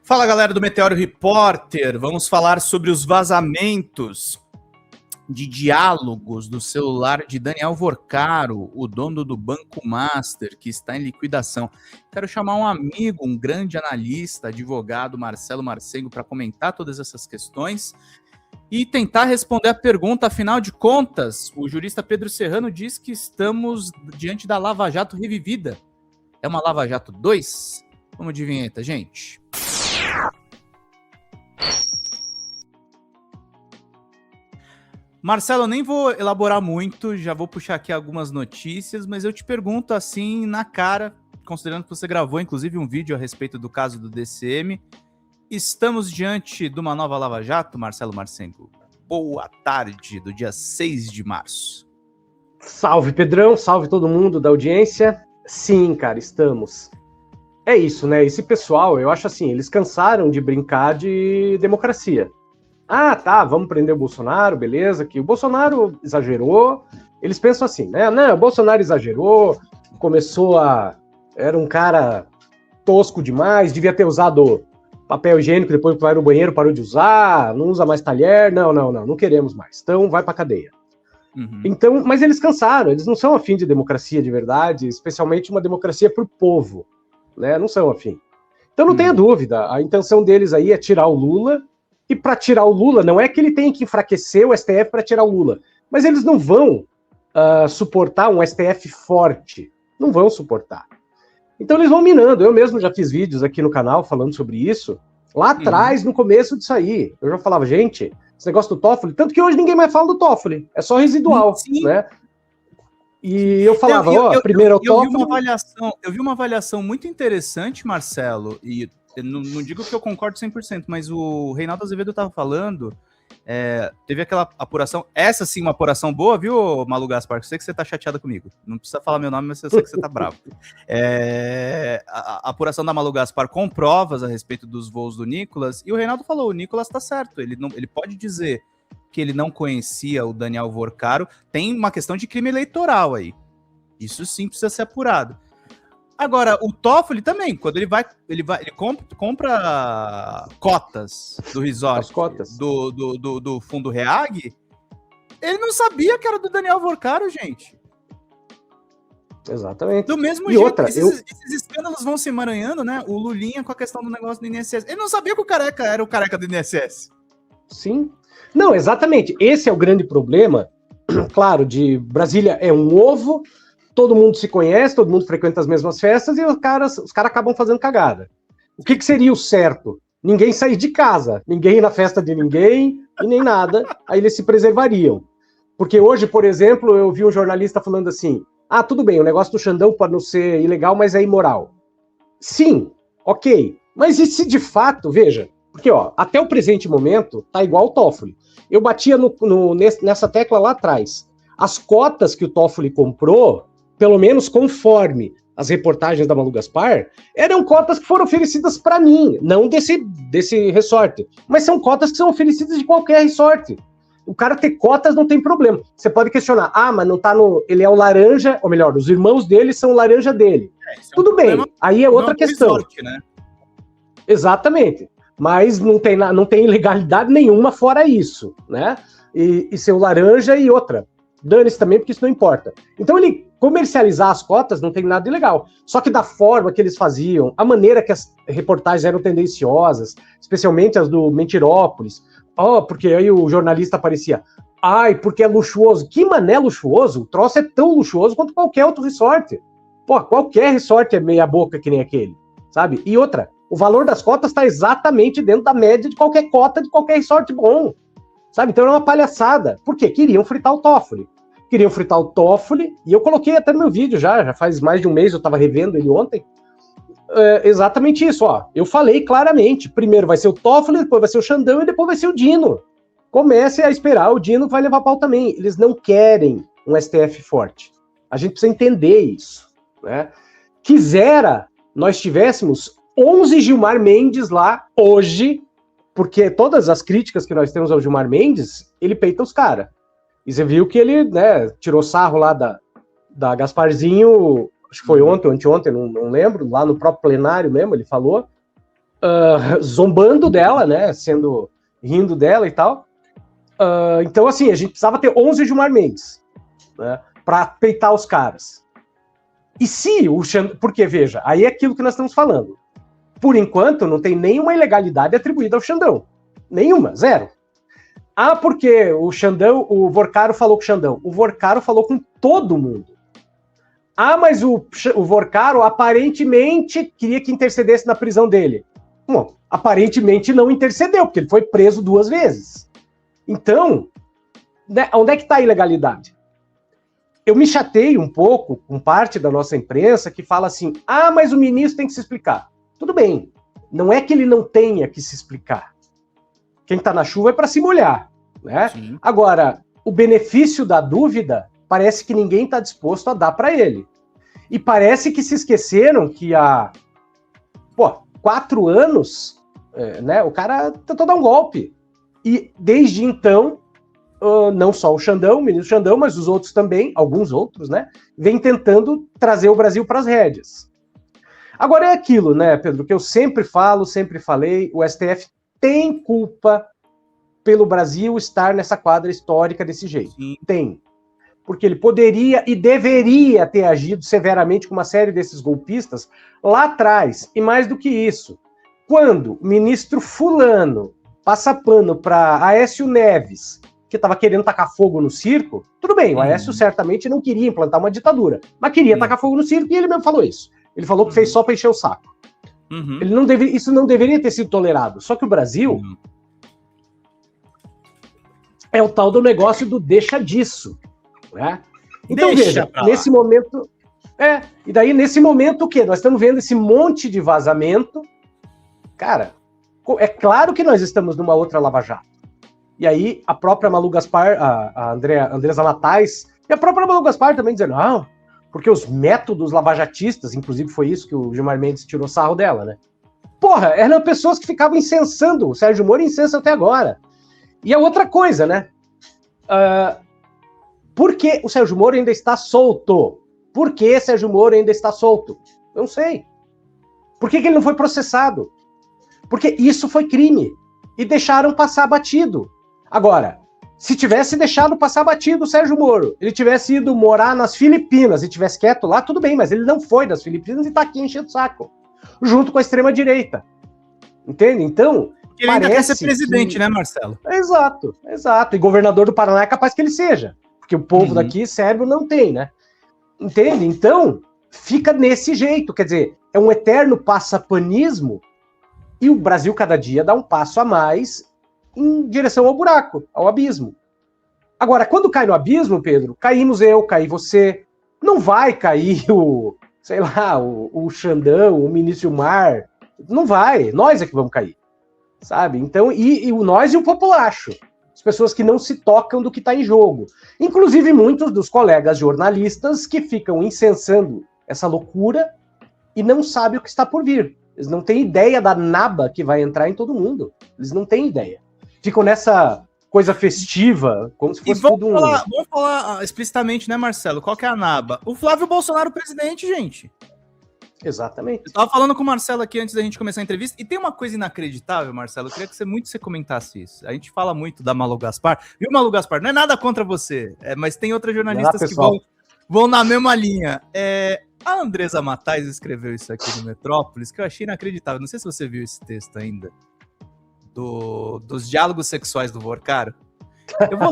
Fala, galera do Meteoro Repórter, vamos falar sobre os vazamentos de diálogos do celular de Daniel Vorcaro, o dono do Banco Master, que está em liquidação. Quero chamar um amigo, um grande analista, advogado, Marcelo Marcengo, para comentar todas essas questões e tentar responder a pergunta. Afinal de contas, o jurista Pedro Serrano diz que estamos diante da Lava Jato revivida. É uma Lava Jato 2? Vamos de vinheta, gente. Marcelo, eu nem vou elaborar muito, já vou puxar aqui algumas notícias, mas eu te pergunto assim na cara, considerando que você gravou inclusive um vídeo a respeito do caso do DCM, estamos diante de uma nova Lava Jato, Marcelo Marcengo? Boa tarde do dia 6 de março. Salve, Pedrão, salve todo mundo da audiência. Sim, cara, estamos. É isso, né? Esse pessoal, eu acho assim, eles cansaram de brincar de democracia. Ah, tá, vamos prender o Bolsonaro, beleza, que o Bolsonaro exagerou. Eles pensam assim, né? Não, o Bolsonaro exagerou, era um cara tosco demais, devia ter usado papel higiênico, depois vai no banheiro, parou de usar, não usa mais talher, não queremos mais. Então vai pra cadeia. Uhum. Então, mas eles cansaram, eles não são afim de democracia de verdade, especialmente uma democracia pro povo, né? Não são afim. Então não tenha dúvida, a intenção deles aí é tirar o Lula. E para tirar o Lula, não é que ele tem que enfraquecer o STF para tirar o Lula, mas eles não vão suportar um STF forte. Não vão suportar. Então eles vão minando. Eu mesmo já fiz vídeos aqui no canal falando sobre isso. Lá atrás, no começo disso aí, eu já falava, gente, esse negócio do Toffoli, tanto que hoje ninguém mais fala do Toffoli, é só residual, né? E eu falava, primeiro é o Toffoli... Eu vi uma avaliação muito interessante, Marcelo, e não digo que eu concordo 100%, mas o Reinaldo Azevedo estava falando, teve aquela apuração, essa sim uma apuração boa, viu, Malu Gaspar? Eu sei que você tá chateada comigo, não precisa falar meu nome, mas eu sei que você tá bravo. A apuração da Malu Gaspar com provas a respeito dos voos do Nicolas, e o Reinaldo falou, o Nicolas tá certo, ele pode dizer que ele não conhecia o Daniel Vorcaro, tem uma questão de crime eleitoral aí, isso sim precisa ser apurado. Agora, o Toffoli também, quando ele compra cotas do resort, do fundo Reag, ele não sabia que era do Daniel Vorcaro, gente. Exatamente. Do mesmo jeito, esses escândalos vão se emaranhando, né? O Lulinha com a questão do negócio do INSS. Ele não sabia que o Careca era o careca do INSS. Sim. Não, exatamente. Esse é o grande problema. Claro, de Brasília é um ovo... Todo mundo se conhece, todo mundo frequenta as mesmas festas e os caras acabam fazendo cagada. O que seria o certo? Ninguém sair de casa, ninguém ir na festa de ninguém e nem nada, aí eles se preservariam. Porque hoje, por exemplo, eu vi um jornalista falando assim, tudo bem, o negócio do Xandão pode não ser ilegal, mas é imoral. Sim, ok, mas e se de fato, veja, porque até o presente momento tá igual o Toffoli. Eu batia nessa tecla lá atrás. As cotas que o Toffoli comprou, pelo menos conforme as reportagens da Malu Gaspar, eram cotas que foram oferecidas para mim, não desse resort, mas são cotas que são oferecidas de qualquer resort. O cara ter cotas não tem problema. Você pode questionar, mas não tá ele é o laranja, ou melhor, os irmãos dele são o laranja dele. Tudo bem, aí é outra questão. Resort, né? Exatamente, mas não tem ilegalidade nenhuma fora isso, né? E ser o laranja e outra. Dane-se também, porque isso não importa. Então ele comercializar as cotas não tem nada de legal. Só que da forma que eles faziam, a maneira que as reportagens eram tendenciosas, especialmente as do Mentirópolis, porque aí o jornalista aparecia, porque é luxuoso. Que mané luxuoso? O troço é tão luxuoso quanto qualquer outro resort. Qualquer resort é meia boca que nem aquele, sabe? E outra, o valor das cotas está exatamente dentro da média de qualquer cota de qualquer resort bom. Sabe? Então era uma palhaçada. Por quê? Queriam fritar o Toffoli. E eu coloquei até no meu vídeo já faz mais de um mês, eu estava revendo ele ontem. Exatamente isso, Eu falei claramente, primeiro vai ser o Toffoli, depois vai ser o Xandão e depois vai ser o Dino. Comece a esperar, o Dino vai levar pau também. Eles não querem um STF forte. A gente precisa entender isso, né? Quisera nós tivéssemos 11 Gilmar Mendes lá hoje, porque todas as críticas que nós temos ao Gilmar Mendes, ele peita os caras. E você viu que ele, né, tirou sarro lá da Gasparzinho, acho que foi ontem ou anteontem, não lembro, lá no próprio plenário mesmo, ele falou. zombando dela, né? Rindo dela e tal. Então, assim, a gente precisava ter 11 Gilmar Mendes, né, para peitar os caras. E se o Xandão... Porque, veja, aí é aquilo que nós estamos falando. Por enquanto, não tem nenhuma ilegalidade atribuída ao Xandão. Nenhuma, zero. Porque o Vorcaro falou com o Xandão. O Vorcaro falou com todo mundo. Mas o Vorcaro aparentemente queria que intercedesse na prisão dele. Bom, aparentemente não intercedeu, porque ele foi preso 2 vezes. Então, né, onde é que está a ilegalidade? Eu me chateio um pouco com parte da nossa imprensa que fala assim, mas o ministro tem que se explicar. Tudo bem, não é que ele não tenha que se explicar. Quem está na chuva é para se molhar, né? Sim. Agora, o benefício da dúvida parece que ninguém está disposto a dar para ele. E parece que se esqueceram que há 4 anos, né, o cara tentou dar um golpe. E desde então, não só o Xandão, o ministro Xandão, mas os outros também, alguns outros, né, vem tentando trazer o Brasil para as rédeas. Agora é aquilo, né, Pedro, que eu sempre falo, sempre falei, o STF tem culpa pelo Brasil estar nessa quadra histórica desse jeito. Sim. Tem. Porque ele poderia e deveria ter agido severamente com uma série desses golpistas lá atrás. E mais do que isso, quando o ministro fulano passa pano para Aécio Neves, que estava querendo tacar fogo no circo, tudo bem, o Aécio certamente não queria implantar uma ditadura, mas queria tacar fogo no circo e ele mesmo falou isso. Ele falou que fez só para encher o saco. Isso não deveria ter sido tolerado. Só que o Brasil é o tal do negócio do deixa disso. Né? Então, veja, nesse momento... e daí, nesse momento, o quê? Nós estamos vendo esse monte de vazamento. Cara, é claro que nós estamos numa outra Lava Jato. E aí, a própria Malu Gaspar, a Andresa Matais, e a própria Malu Gaspar também dizendo, não, porque os métodos lavajatistas, inclusive foi isso que o Gilmar Mendes tirou sarro dela, né? Porra, eram pessoas que ficavam incensando, o Sérgio Moro incensa até agora. E a outra coisa, né? Por que o Sérgio Moro ainda está solto? Por que Sérgio Moro ainda está solto? Eu não sei. Por que ele não foi processado? Porque isso foi crime. E deixaram passar batido. Agora, se tivesse deixado passar batido o Sérgio Moro, ele tivesse ido morar nas Filipinas e tivesse quieto lá, tudo bem, mas ele não foi das Filipinas e está aqui enchendo o saco. Junto com a extrema-direita. Entende? Então, ele ainda quer ser presidente, né, Marcelo? Exato, exato. E governador do Paraná é capaz que ele seja. Porque o povo daqui, cérebro, não tem, né? Entende? Então, fica nesse jeito. Quer dizer, é um eterno passapanismo e o Brasil, cada dia, dá um passo a mais em direção ao buraco, ao abismo. Agora, quando cai no abismo, Pedro, caímos eu, cai você. Não vai cair sei lá, o Xandão, o ministro Gilmar. Não vai. Nós é que vamos cair. Sabe? Então, e o nós e o populacho. As pessoas que não se tocam do que está em jogo. Inclusive muitos dos colegas jornalistas que ficam incensando essa loucura e não sabem o que está por vir. Eles não têm ideia da naba que vai entrar em todo mundo. Eles não têm ideia. Ficam nessa coisa festiva, como se fosse tudo vamos falar explicitamente, né, Marcelo? Qual que é a naba? O Flávio Bolsonaro, presidente, gente. Exatamente. Eu tava falando com o Marcelo aqui antes da gente começar a entrevista, e tem uma coisa inacreditável, Marcelo, eu queria que você comentasse isso. A gente fala muito da Malu Gaspar, viu, Malu Gaspar? Não é nada contra você, mas tem outras jornalistas que vão na mesma linha. A Andresa Matais escreveu isso aqui no Metrópolis, que eu achei inacreditável. Não sei se você viu esse texto ainda, dos diálogos sexuais do Vorcaro. Eu vou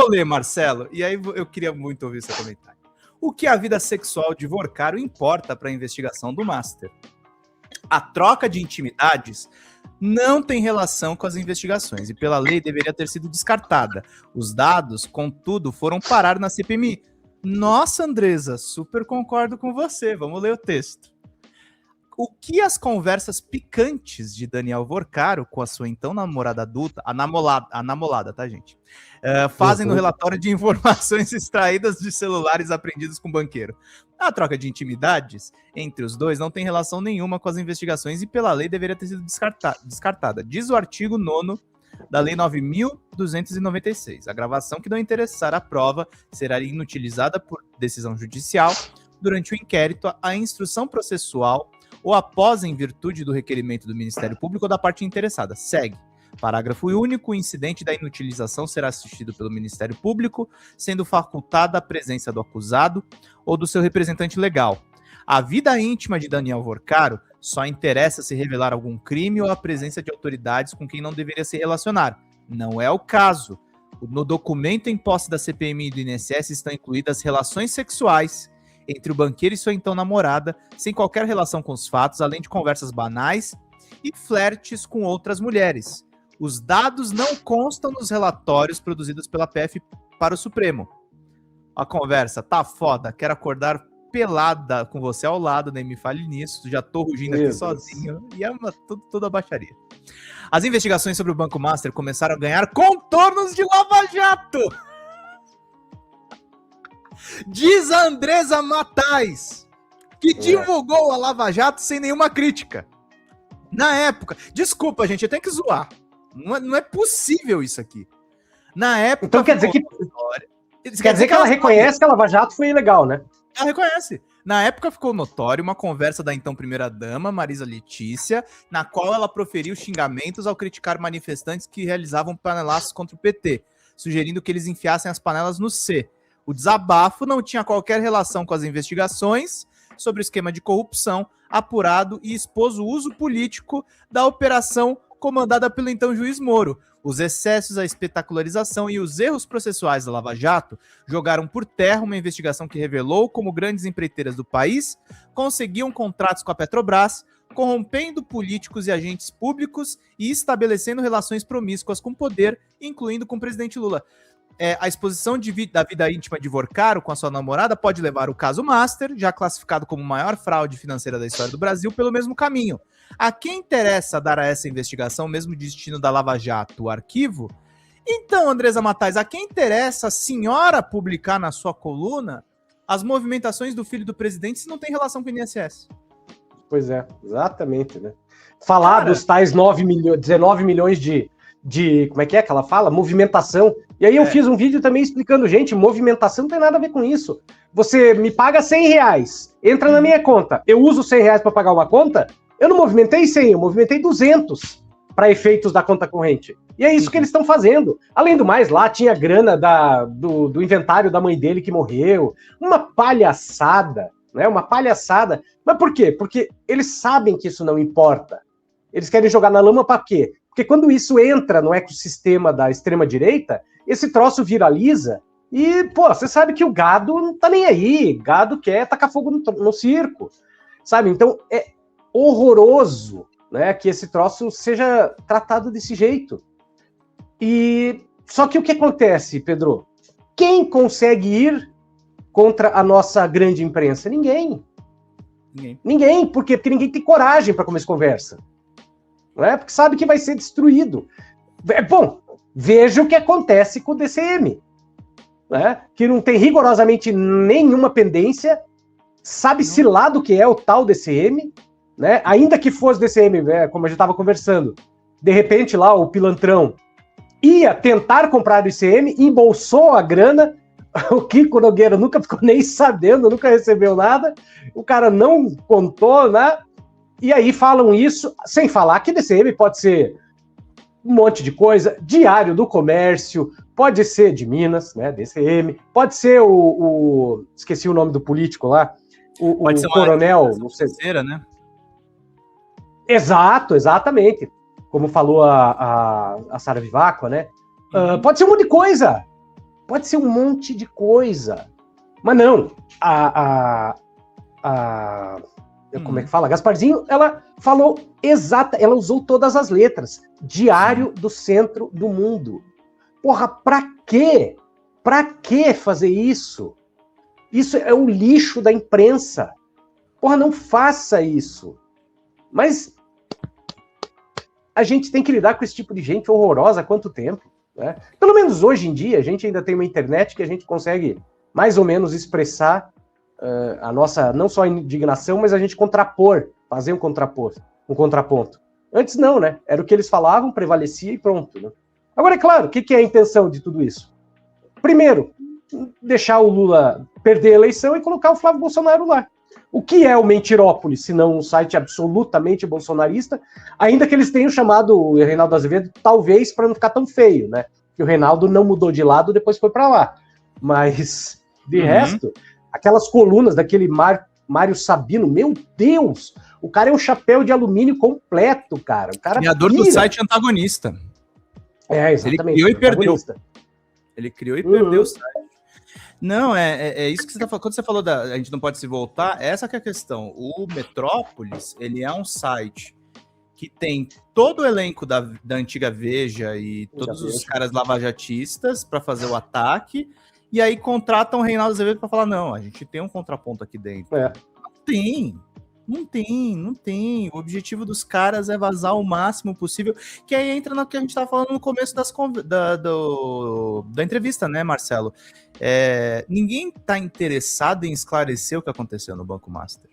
ler, Marcelo, e aí eu queria muito ouvir seu comentário. O que a vida sexual de Vorcaro importa para a investigação do Master? A troca de intimidades não tem relação com as investigações e, pela lei, deveria ter sido descartada. Os dados, contudo, foram parar na CPMI. Nossa, Andresa, super concordo com você. Vamos ler o texto. O que as conversas picantes de Daniel Vorcaro com a sua então namorada adulta, a namolada, tá, gente? Fazem no relatório de informações extraídas de celulares apreendidos com o banqueiro. A troca de intimidades entre os dois não tem relação nenhuma com as investigações e, pela lei, deveria ter sido descartada. Diz o artigo 9º da Lei 9.296. A gravação que não interessar à prova será inutilizada por decisão judicial durante o inquérito, a instrução processual ou após em virtude do requerimento do Ministério Público ou da parte interessada. Segue. Parágrafo único, o incidente da inutilização será assistido pelo Ministério Público, sendo facultada a presença do acusado ou do seu representante legal. A vida íntima de Daniel Vorcaro só interessa se revelar algum crime ou a presença de autoridades com quem não deveria se relacionar. Não é o caso. No documento em posse da CPMI e do INSS estão incluídas relações sexuais entre o banqueiro e sua então namorada, sem qualquer relação com os fatos, além de conversas banais e flertes com outras mulheres. Os dados não constam nos relatórios produzidos pela PF para o Supremo. A conversa tá foda, quero acordar pelada com você ao lado, nem me fale nisso, já tô rugindo aqui sozinho, e é tudo a baixaria. As investigações sobre o Banco Master começaram a ganhar contornos de Lava Jato. Diz a Andresa Matais, que divulgou a Lava Jato sem nenhuma crítica. Na época, desculpa gente, eu tenho que zoar. Não é possível isso aqui. Na época... Então quer dizer que... Quer dizer que ela reconhece que a Lava Jato foi ilegal, né? Ela reconhece. Na época ficou notório uma conversa da então primeira-dama, Marisa Letícia, na qual ela proferiu xingamentos ao criticar manifestantes que realizavam panelaços contra o PT, sugerindo que eles enfiassem as panelas no C. O desabafo não tinha qualquer relação com as investigações sobre o esquema de corrupção apurado e expôs o uso político da operação comandada pelo então juiz Moro. Os excessos, a espetacularização e os erros processuais da Lava Jato jogaram por terra uma investigação que revelou como grandes empreiteiras do país conseguiam contratos com a Petrobras, corrompendo políticos e agentes públicos e estabelecendo relações promíscuas com o poder, incluindo com o presidente Lula. A exposição da vida íntima de Vorcaro com a sua namorada pode levar o caso Master, já classificado como a maior fraude financeira da história do Brasil, pelo mesmo caminho. A quem interessa dar a essa investigação o mesmo destino da Lava Jato, o arquivo? Então, Andresa Matais, a quem interessa a senhora publicar na sua coluna as movimentações do filho do presidente se não tem relação com o INSS? Pois é, exatamente, né? Falar dos tais 19 milhões de como é que ela fala? Movimentação. E aí eu fiz um vídeo também explicando, gente, movimentação não tem nada a ver com isso. Você me paga R$100, entra na minha conta, eu uso R$100 para pagar uma conta, eu não movimentei 100, eu movimentei 200 para efeitos da conta corrente. E é isso que eles estão fazendo. Além do mais, lá tinha grana do inventário da mãe dele que morreu. Uma palhaçada, né? Uma palhaçada. Mas por quê? Porque eles sabem que isso não importa. Eles querem jogar na lama para quê? Porque quando isso entra no ecossistema da extrema-direita, esse troço viraliza e, pô, você sabe que o gado não tá nem aí. Gado quer tacar fogo no circo, sabe? Então, é horroroso, né, que esse troço seja tratado desse jeito. E só que o que acontece, Pedro? Quem consegue ir contra a nossa grande imprensa? Ninguém. Ninguém. Por quê? Porque ninguém tem coragem para começar conversa. Não é? Porque sabe que vai ser destruído. Bom, veja o que acontece com o DCM, né? Que não tem rigorosamente nenhuma pendência, sabe-se lá do que é o tal DCM, né? Ainda que fosse DCM, como a gente estava conversando, de repente lá o pilantrão ia tentar comprar o ICM, embolsou a grana, o Kiko Nogueira nunca ficou nem sabendo, nunca recebeu nada, o cara não contou, né? E aí falam isso, sem falar que DCM pode ser um monte de coisa, Diário do Comércio, pode ser de Minas, né, DCM, pode ser esqueci o nome do político lá, o coronel, não sei. Né? Exato, exatamente. Como falou a Sara Vivacqua, né? Pode ser um monte de coisa. Pode ser um monte de coisa. Mas não, como é que fala? Gasparzinho, ela falou ela usou todas as letras. Diário do Centro do Mundo. Porra, pra quê? Pra que fazer isso? Isso é o lixo da imprensa. Porra, não faça isso. Mas a gente tem que lidar com esse tipo de gente horrorosa há quanto tempo? Né? Pelo menos hoje em dia, a gente ainda tem uma internet que a gente consegue mais ou menos expressar a nossa, não só indignação, mas a gente fazer um contraponto. Antes não, né? Era o que eles falavam, prevalecia e pronto. Né? Agora, é claro, o que é a intenção de tudo isso? Primeiro, deixar o Lula perder a eleição e colocar o Flávio Bolsonaro lá. O que é o Mentirópolis, se não um site absolutamente bolsonarista, ainda que eles tenham chamado o Reinaldo Azevedo, talvez para não ficar tão feio, né? Que o Reinaldo não mudou de lado, depois foi para lá. Mas, de resto, aquelas colunas daquele Mário Sabino, meu Deus! O cara é um chapéu de alumínio completo, cara. O cara criador do site Antagonista. É, exatamente. Ele criou e perdeu. Ele criou e perdeu o site. Não, é isso que você tá falando. Quando você falou a gente não pode se voltar, essa que é a questão. O Metrópolis, ele é um site que tem todo o elenco da antiga Veja e todos os caras lavajatistas para fazer o ataque, e aí contratam o Reinaldo Azevedo para falar, não, a gente tem um contraponto aqui dentro. Não tem. O objetivo dos caras é vazar o máximo possível, que aí entra no que a gente estava falando no começo da entrevista, né, Marcelo? Ninguém está interessado em esclarecer o que aconteceu no Banco Master.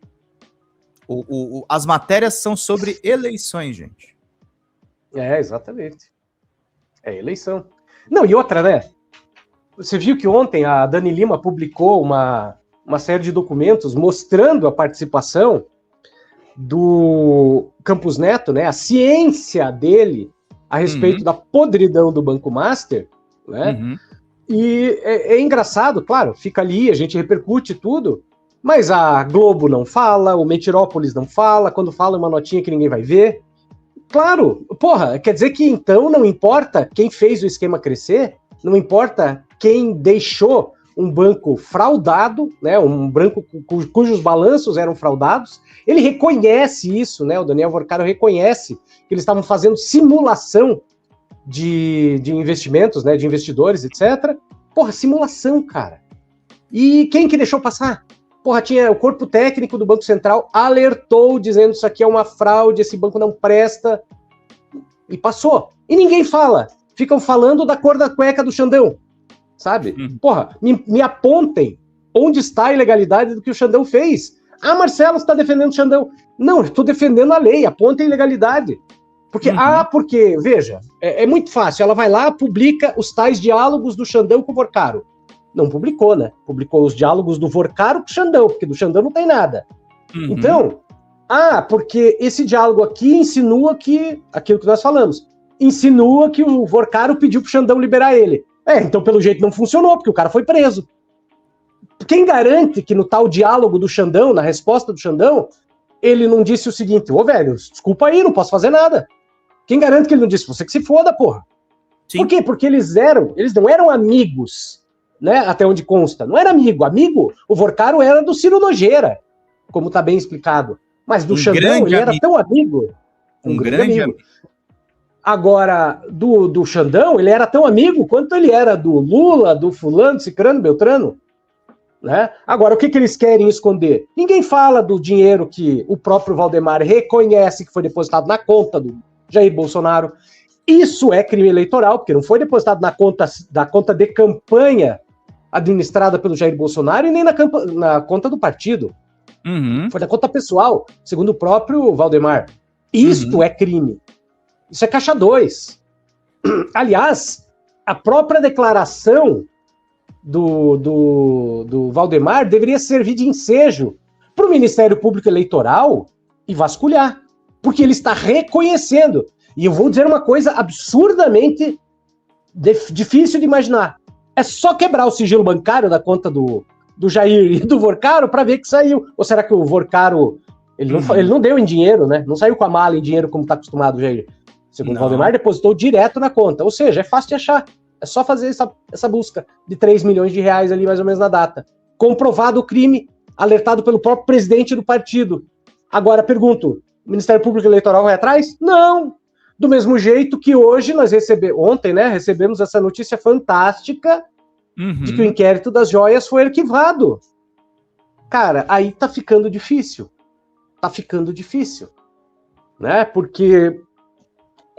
As matérias são sobre eleições, gente. Exatamente. É eleição. Não, e outra, né? Você viu que ontem a Dani Lima publicou uma série de documentos mostrando a participação do Campos Neto, né, a ciência dele a respeito da podridão do Banco Master, né, e é engraçado, claro, fica ali, a gente repercute tudo, mas a Globo não fala, o Mentirópolis não fala, quando fala uma notinha que ninguém vai ver. Claro, porra, quer dizer que então não importa quem fez o esquema crescer, não importa quem deixou um banco fraudado, né, um banco cujos balanços eram fraudados, ele reconhece isso, né, o Daniel Vorcaro reconhece que eles estavam fazendo simulação de investimentos, né, de investidores, etc. Porra, simulação, cara. E quem que deixou passar? Porra, tinha o corpo técnico do Banco Central alertou, dizendo isso aqui é uma fraude, esse banco não presta, e passou. E ninguém fala. Ficam falando da cor da cueca do Xandão. Sabe? Porra, me apontem onde está a ilegalidade do que o Xandão fez. Ah, Marcelo, você está defendendo o Xandão. Não, eu estou defendendo a lei, apontem a ilegalidade. Porque, veja, é muito fácil, ela vai lá, publica os tais diálogos do Xandão com o Vorcaro. Não publicou, né? Publicou os diálogos do Vorcaro com o Xandão, porque do Xandão não tem nada. Então, porque esse diálogo aqui insinua que, aquilo que nós falamos, insinua que o Vorcaro pediu pro Xandão liberar ele. Então pelo jeito não funcionou, porque o cara foi preso. Quem garante que no tal diálogo do Xandão, na resposta do Xandão, ele não disse o seguinte, velho, desculpa aí, não posso fazer nada. Quem garante que ele não disse, você que se foda, porra. Sim. Por quê? Porque eles não eram amigos, né, até onde consta. Não era amigo, o Vorcaro era do Ciro Nogueira, como tá bem explicado. Mas do Xandão, ele era tão amigo. Um grande amigo. Agora, do Xandão, ele era tão amigo quanto ele era do Lula, do fulano, cicrano, beltrano. Né? Agora, o que eles querem esconder? Ninguém fala do dinheiro que o próprio Valdemar reconhece que foi depositado na conta do Jair Bolsonaro. Isso é crime eleitoral, porque não foi depositado na conta de campanha administrada pelo Jair Bolsonaro e nem na conta do partido. Foi na conta pessoal, segundo o próprio Valdemar. Isto é crime. Isso é caixa 2. Aliás, a própria declaração do Valdemar deveria servir de ensejo para o Ministério Público Eleitoral e vasculhar, porque ele está reconhecendo. E eu vou dizer uma coisa absurdamente difícil de imaginar. É só quebrar o sigilo bancário da conta do Jair e do Vorcaro para ver que saiu. Ou será que o Vorcaro ele não deu em dinheiro, né? Não saiu com a mala em dinheiro como está acostumado o Jair. Segundo o Valdemar, depositou direto na conta. Ou seja, é fácil de achar. É só fazer essa busca de 3 milhões de reais ali, mais ou menos, na data. Comprovado o crime, alertado pelo próprio presidente do partido. Agora, pergunto, o Ministério Público Eleitoral vai atrás? Não! Do mesmo jeito que hoje ontem, né, recebemos essa notícia fantástica de que o inquérito das joias foi arquivado. Cara, aí tá ficando difícil. Né? Porque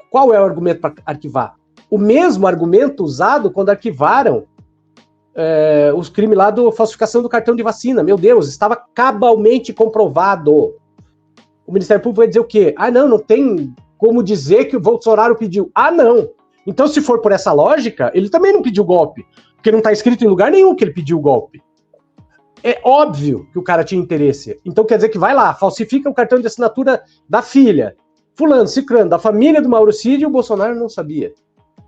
qual é o argumento para arquivar? O mesmo argumento usado quando arquivaram os crimes lá da falsificação do cartão de vacina. Meu Deus, estava cabalmente comprovado. O Ministério Público vai dizer o quê? Não tem como dizer que o Bolsonaro pediu. Não. Então, se for por essa lógica, ele também não pediu golpe, porque não está escrito em lugar nenhum que ele pediu golpe. É óbvio que o cara tinha interesse. Então quer dizer que vai lá, falsifica o cartão de assinatura da filha. Fulano, ciclano, da família do Mauro Cid, e o Bolsonaro não sabia.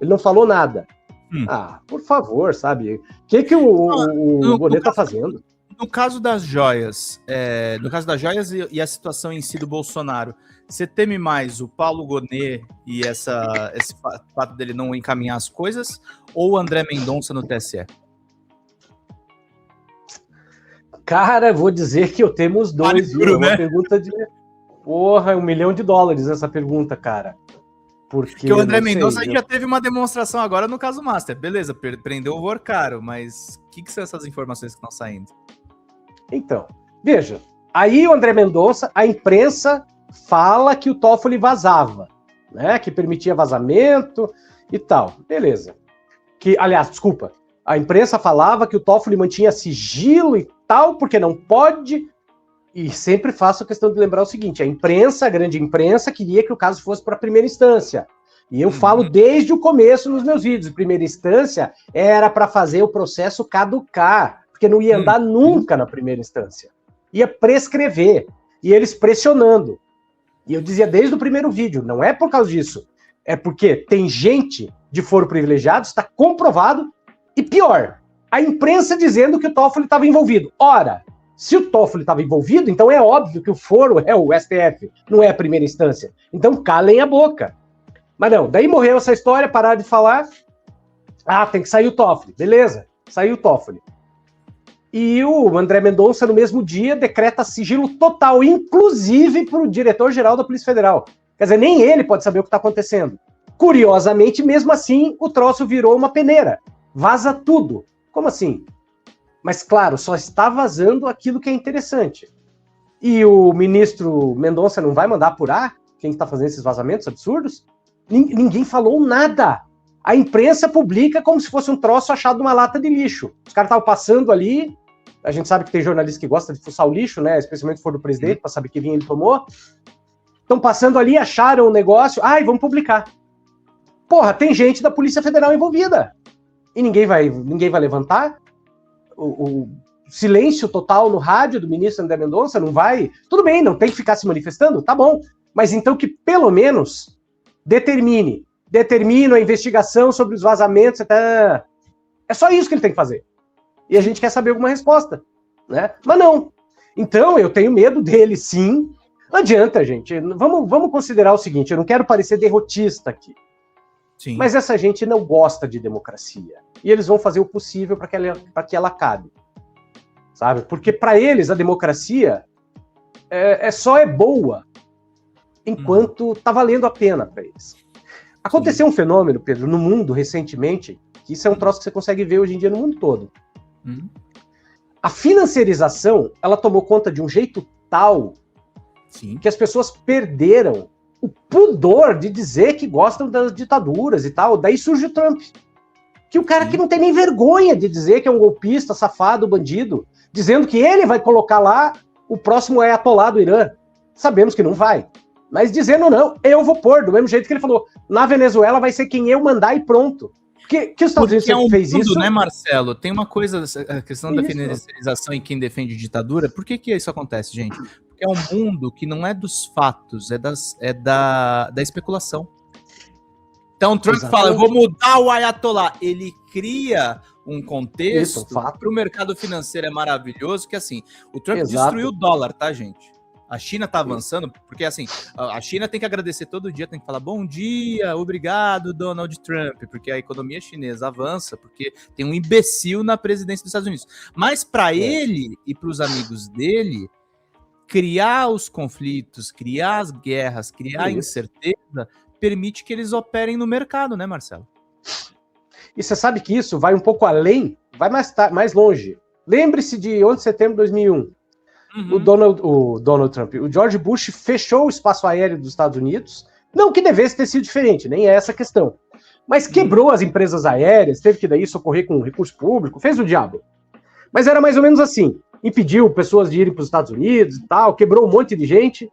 Ele não falou nada. Por favor, sabe? O que o Bonet tá fazendo? No caso das joias, e a situação em si do Bolsonaro, você teme mais o Paulo Gonet e esse fato dele não encaminhar as coisas, ou o André Mendonça no TSE? Cara, vou dizer que eu temo os dois. Duro, né? Uma pergunta de... Porra, $1 milhão essa pergunta, cara. Porque o André Mendonça já teve uma demonstração agora no caso Master. Beleza, prendeu o Vorcaro, mas o que são essas informações que estão saindo? Então, veja, aí o André Mendonça, a imprensa fala que o Toffoli vazava, né? Que permitia vazamento e tal. Beleza. A imprensa falava que o Toffoli mantinha sigilo e tal, porque não pode. E sempre faço a questão de lembrar o seguinte: a grande imprensa, queria que o caso fosse para a primeira instância. E eu falo desde o começo nos meus vídeos. Primeira instância era para fazer o processo caducar, porque não ia andar nunca na primeira instância. Ia prescrever. E eles pressionando. E eu dizia desde o primeiro vídeo, não é por causa disso. É porque tem gente de foro privilegiado, está comprovado. E pior, a imprensa dizendo que o Toffoli estava envolvido. Ora, se o Toffoli estava envolvido, então é óbvio que o foro é o STF, não é a primeira instância. Então calem a boca. Mas não, daí morreu essa história, pararam de falar. Tem que sair o Toffoli. Beleza, saiu o Toffoli. E o André Mendonça, no mesmo dia, decreta sigilo total, inclusive para o diretor-geral da Polícia Federal. Quer dizer, nem ele pode saber o que está acontecendo. Curiosamente, mesmo assim, o troço virou uma peneira. Vaza tudo. Como assim? Mas, claro, só está vazando aquilo que é interessante. E o ministro Mendonça não vai mandar apurar quem está fazendo esses vazamentos absurdos? Ninguém falou nada. A imprensa publica como se fosse um troço achado numa lata de lixo. Os caras estavam passando ali, a gente sabe que tem jornalista que gosta de fuçar o lixo, né? Especialmente se for do presidente, para saber que vinho ele tomou. Estão passando ali, acharam o negócio, vamos publicar. Porra, tem gente da Polícia Federal envolvida. E ninguém vai levantar? O silêncio total no rádio do ministro André Mendonça não vai? Tudo bem, não tem que ficar se manifestando? Tá bom. Mas então que pelo menos determine a investigação sobre os vazamentos. Até... É só isso que ele tem que fazer. E a gente quer saber alguma resposta, né? Mas não. Então eu tenho medo dele, sim. Não adianta, gente. Vamos considerar o seguinte, eu não quero parecer derrotista aqui. Sim. Mas essa gente não gosta de democracia. E eles vão fazer o possível para que ela acabe. Sabe? Porque para eles a democracia só é boa enquanto tá valendo a pena para eles. Aconteceu um fenômeno, Pedro, no mundo recentemente, que isso é um troço que você consegue ver hoje em dia no mundo todo. A financiarização, ela tomou conta de um jeito tal que as pessoas perderam o pudor de dizer que gostam das ditaduras e tal. Daí surge o Trump. Que o cara que não tem nem vergonha de dizer que é um golpista, safado, bandido, dizendo que ele vai colocar lá o próximo ayatolá do Irã. Sabemos que não vai. Mas dizendo não, eu vou pôr, do mesmo jeito que ele falou, na Venezuela vai ser quem eu mandar e pronto. Que os Estados Unidos fez isso, né, Marcelo? Tem uma coisa, a questão da financiarização e quem defende ditadura. Por que isso acontece, gente? Porque é um mundo que não é dos fatos, é da especulação. Então, Trump fala, eu vou mudar o ayatolá. Ele cria um contexto para o mercado financeiro, é maravilhoso, que assim, o Trump destruiu o dólar, tá, gente? A China tá avançando, porque assim, a China tem que agradecer todo dia, tem que falar bom dia, obrigado, Donald Trump, porque a economia chinesa avança, porque tem um imbecil na presidência dos Estados Unidos. Mas para ele e para os amigos dele, criar os conflitos, criar as guerras, criar a incerteza, permite que eles operem no mercado, né, Marcelo? E você sabe que isso vai um pouco além, vai mais longe. Lembre-se de 11 de setembro de 2001. O Donald Trump, o George Bush fechou o espaço aéreo dos Estados Unidos, não que devesse ter sido diferente, nem é essa a questão, mas quebrou as empresas aéreas, teve que daí socorrer com recurso público, fez o diabo. Mas era mais ou menos assim, impediu pessoas de irem para os Estados Unidos e tal, quebrou um monte de gente.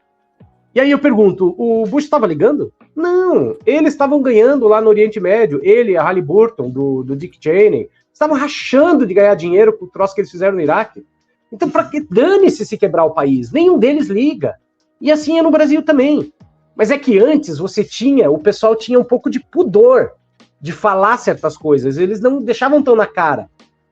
E aí eu pergunto, o Bush estava ligando? Não, eles estavam ganhando lá no Oriente Médio, ele, a Halliburton, do Dick Cheney, estavam rachando de ganhar dinheiro com o troço que eles fizeram no Iraque. Então, para que dane-se se quebrar o país? Nenhum deles liga. E assim é no Brasil também. Mas é que antes o pessoal tinha um pouco de pudor de falar certas coisas. Eles não deixavam tão na cara.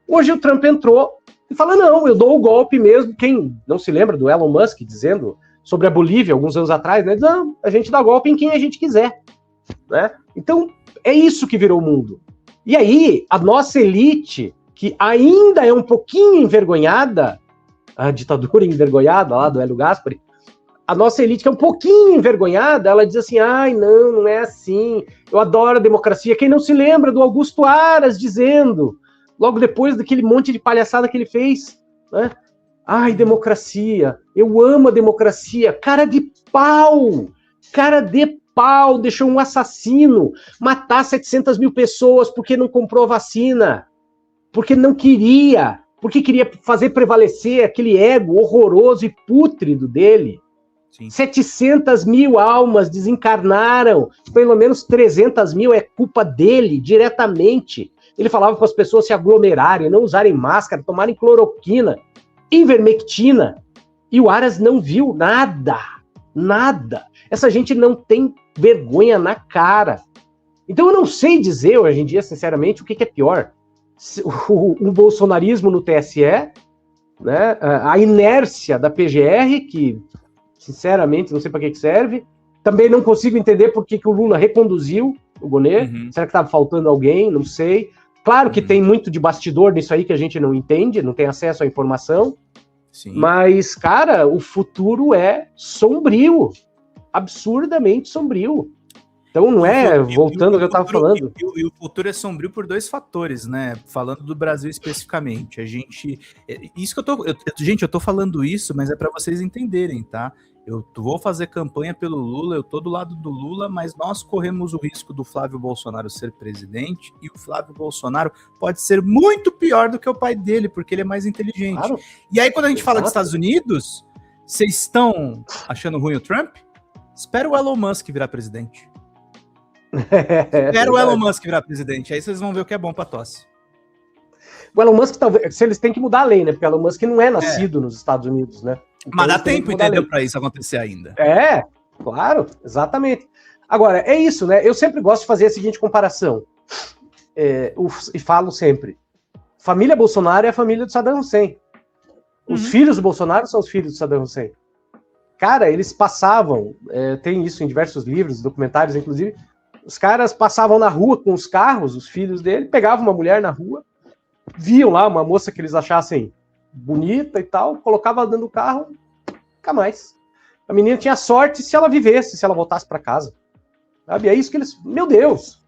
Hoje o Trump entrou e fala, não, eu dou o golpe mesmo. Quem não se lembra do Elon Musk dizendo sobre a Bolívia, alguns anos atrás, né? Não, a gente dá golpe em quem a gente quiser. Né? Então, é isso que virou o mundo. E aí, a nossa elite, que ainda é um pouquinho envergonhada, a ditadura envergonhada lá do Hélio Gaspari, a nossa elite, que é um pouquinho envergonhada, ela diz assim, ai, não é assim, eu adoro a democracia. Quem não se lembra do Augusto Aras dizendo, logo depois daquele monte de palhaçada que ele fez, né? Ai, democracia, eu amo a democracia. Cara de pau, deixou um assassino matar 700 mil pessoas porque não comprou vacina, porque não queria, porque queria fazer prevalecer aquele ego horroroso e pútrido dele. Sim. 700 mil almas desencarnaram, pelo menos 300 mil é culpa dele, diretamente. Ele falava para as pessoas se aglomerarem, não usarem máscara, tomarem cloroquina, ivermectina, e o Aras não viu nada. Essa gente não tem vergonha na cara. Então eu não sei dizer, hoje em dia, sinceramente, o que é pior. O bolsonarismo no TSE, né, a inércia da PGR, que, sinceramente, não sei para que serve. Também não consigo entender por que o Lula reconduziu o Gonê. Será que estava faltando alguém? Não sei. Claro que tem muito de bastidor nisso aí que a gente não entende, não tem acesso à informação. Sim. Mas, cara, o futuro é sombrio. Absurdamente sombrio. Então não é, voltando ao que eu estava falando. E o futuro é sombrio por dois fatores, né? Falando do Brasil especificamente. Eu tô falando isso, mas é para vocês entenderem, tá? Eu vou fazer campanha pelo Lula, eu tô do lado do Lula, mas nós corremos o risco do Flávio Bolsonaro ser presidente, e o Flávio Bolsonaro pode ser muito pior do que o pai dele, porque ele é mais inteligente. Claro. E aí, quando a gente fala dos Estados Unidos, vocês estão achando ruim o Trump? Espera o Elon Musk virar presidente. Espera o Elon Musk virar presidente, aí vocês vão ver o que é bom pra tosse. O Elon Musk, talvez, se eles têm que mudar a lei, né? Porque o Elon Musk não é nascido nos Estados Unidos, né? Então, mas dá tempo, entendeu, para isso acontecer ainda. É, claro, exatamente. Agora, é isso, né? Eu sempre gosto de fazer a seguinte comparação. E falo sempre. Família Bolsonaro é a família do Saddam Hussein. Os filhos do Bolsonaro são os filhos do Saddam Hussein. Cara, eles passavam, tem isso em diversos livros, documentários, inclusive, os caras passavam na rua com os carros, os filhos dele, pegavam uma mulher na rua, viam lá uma moça que eles achassem bonita e tal, colocava dentro do carro, nunca mais. A menina tinha sorte se ela vivesse, se ela voltasse para casa. Sabe? É isso que eles... Meu Deus!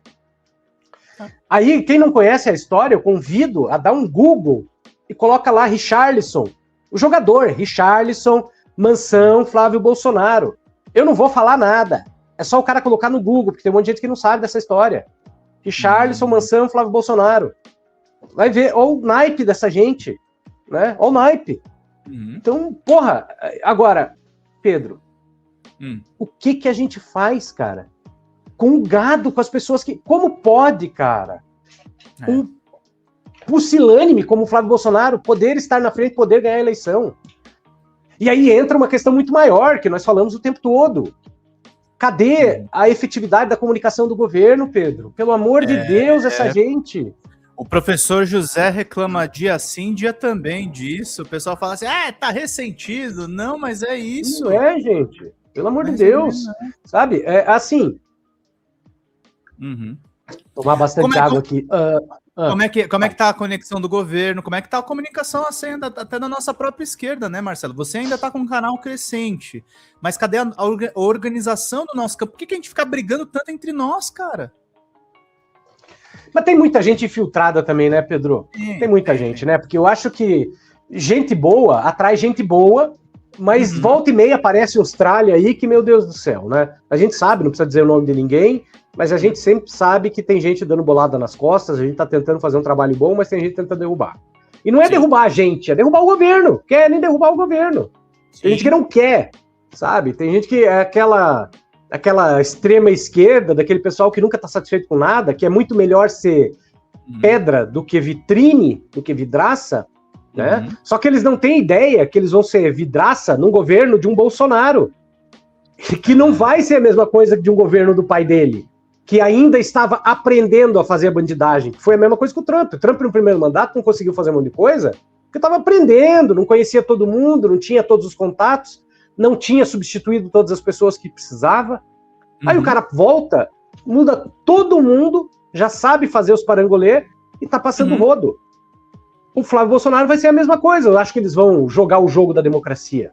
Aí, quem não conhece a história, eu convido a dar um Google e coloca lá Richarlison, o jogador, Richarlison, Mansão, Flávio Bolsonaro. Eu não vou falar nada. É só o cara colocar no Google, porque tem um monte de gente que não sabe dessa história. Richarlison, Mansão, Flávio Bolsonaro. Vai ver, olha o naipe dessa gente, né? Olha o naipe. Então, porra, agora, Pedro, o que a gente faz, cara? Com o gado, com as pessoas que... Como pode, cara? Um pusilânime como o Flávio Bolsonaro poder estar na frente, poder ganhar a eleição? E aí entra uma questão muito maior, que nós falamos o tempo todo. Cadê a efetividade da comunicação do governo, Pedro? Pelo amor de Deus, essa gente... O professor José reclama dia sim, dia também disso. O pessoal fala assim, tá ressentido. Não, mas é isso. Não é, gente. Pelo amor de Deus. Sabe? É assim. Tomar bastante água aqui. Como é que tá a conexão do governo? Como é que tá a comunicação assim, até da nossa própria esquerda, né, Marcelo? Você ainda tá com um canal crescente. Mas cadê a organização do nosso campo? Por que a gente fica brigando tanto entre nós, cara? Mas tem muita gente infiltrada também, né, Pedro? Tem muita gente, né? Porque eu acho que gente boa atrai gente boa, mas volta e meia aparece uns tralha aí que, meu Deus do céu, né? A gente sabe, não precisa dizer o nome de ninguém, mas a gente sempre sabe que tem gente dando bolada nas costas, a gente tá tentando fazer um trabalho bom, mas tem gente tentando derrubar. E não é derrubar a gente, é derrubar o governo. Quer nem derrubar o governo. Tem gente que não quer, sabe? Tem gente que é aquela extrema esquerda, daquele pessoal que nunca está satisfeito com nada, que é muito melhor ser pedra do que vitrine, do que vidraça, Né? Só que eles não têm ideia que eles vão ser vidraça num governo de um Bolsonaro, que não vai ser a mesma coisa de um governo do pai dele, que ainda estava aprendendo a fazer a bandidagem. Foi a mesma coisa que o Trump. O Trump, no primeiro mandato, não conseguiu fazer um monte de coisa, porque estava aprendendo, não conhecia todo mundo, não tinha todos os contatos, não tinha substituído todas as pessoas que precisava. Aí o cara volta, muda todo mundo, já sabe fazer os parangolê e tá passando rodo. O Flávio Bolsonaro vai ser a mesma coisa. Eu acho que eles vão jogar o jogo da democracia.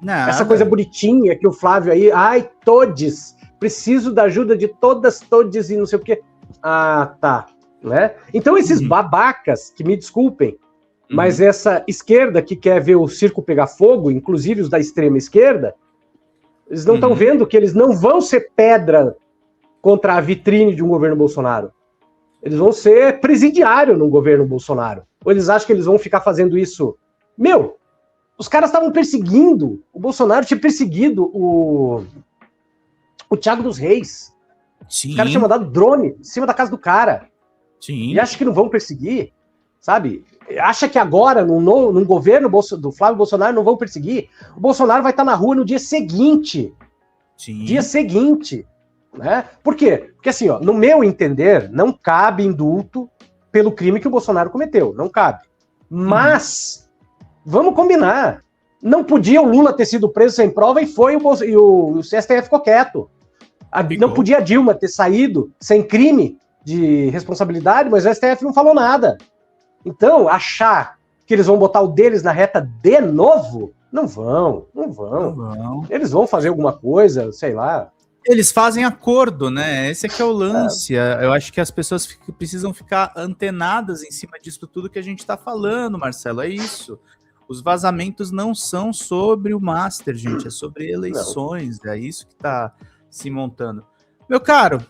Nada. Essa coisa bonitinha que o Flávio aí, ai, todes, preciso da ajuda de todas, todes e não sei o quê. Ah, tá. Né? Então esses babacas, que me desculpem, mas essa esquerda que quer ver o circo pegar fogo, inclusive os da extrema esquerda, eles não estão vendo que eles não vão ser pedra contra a vitrine de um governo Bolsonaro. Eles vão ser presidiário no governo Bolsonaro. Ou eles acham que eles vão ficar fazendo isso? Meu, os caras estavam perseguindo, o Bolsonaro tinha perseguido o Thiago dos Reis. Sim. Os caras tinham mandado drone em cima da casa do cara. Sim. E acha que não vão perseguir, sabe? Acha que agora, num governo do Flávio Bolsonaro, não vão perseguir. O Bolsonaro vai estar na rua no dia seguinte. Sim. Dia seguinte. Né? Por quê? Porque assim, ó, no meu entender, não cabe indulto pelo crime que o Bolsonaro cometeu. Não cabe. Mas, vamos combinar. Não podia o Lula ter sido preso sem prova e foi o STF ficou quieto. Não podia a Dilma ter saído sem crime de responsabilidade, mas o STF não falou nada. Então, achar que eles vão botar o deles na reta de novo, não vão. Eles vão fazer alguma coisa, sei lá. Eles fazem acordo, né? Esse aqui é o lance. Eu acho que as pessoas precisam ficar antenadas em cima disso tudo que a gente tá falando, Marcelo. É isso. Os vazamentos não são sobre o Master, gente. É sobre eleições. Não. É isso que tá se montando. Meu caro,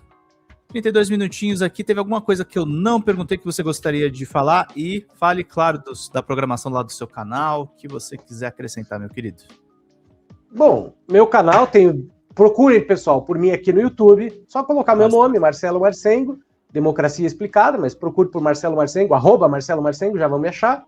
32 minutinhos aqui. Teve alguma coisa que eu não perguntei que você gostaria de falar? E fale, claro, da programação lá do seu canal, que você quiser acrescentar, meu querido. Bom, meu canal tem... Procurem, pessoal, por mim aqui no YouTube. Só colocar meu nome, Marcelo Marcengo. Democracia Explicada, mas procure por Marcelo Marcengo, @Marcelo Marcengo, já vão me achar.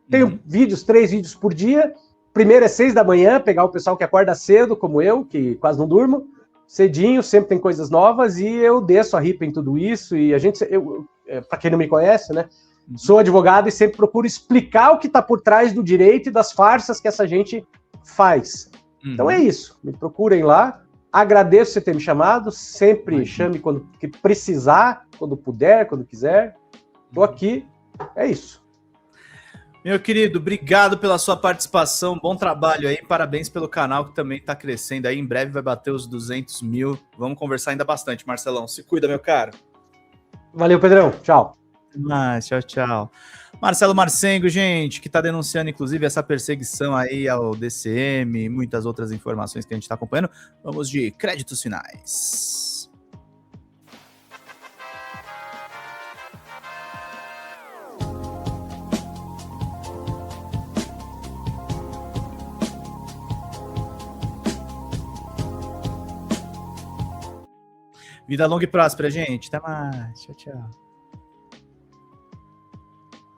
Tenho vídeos, 3 vídeos por dia. Primeiro é 6 da manhã, pegar o pessoal que acorda cedo, como eu, que quase não durmo. Cedinho, sempre tem coisas novas e eu desço a ripa em tudo isso. E a gente, para quem não me conhece, né? Sou advogado e sempre procuro explicar o que está por trás do direito e das farsas que essa gente faz. Então é isso. Me procurem lá. Agradeço você ter me chamado. Sempre chame quando precisar, quando puder, quando quiser. Estou aqui. É isso. Meu querido, obrigado pela sua participação, bom trabalho aí, parabéns pelo canal que também está crescendo aí, em breve vai bater os 200 mil, vamos conversar ainda bastante, Marcelão, se cuida, meu caro. Valeu, Pedrão, tchau. Tchau. Marcelo Marcengo, gente, que está denunciando inclusive essa perseguição aí ao DCM, muitas outras informações que a gente está acompanhando, vamos de créditos finais. Vida longa e próspera, gente. Até mais. Tchau.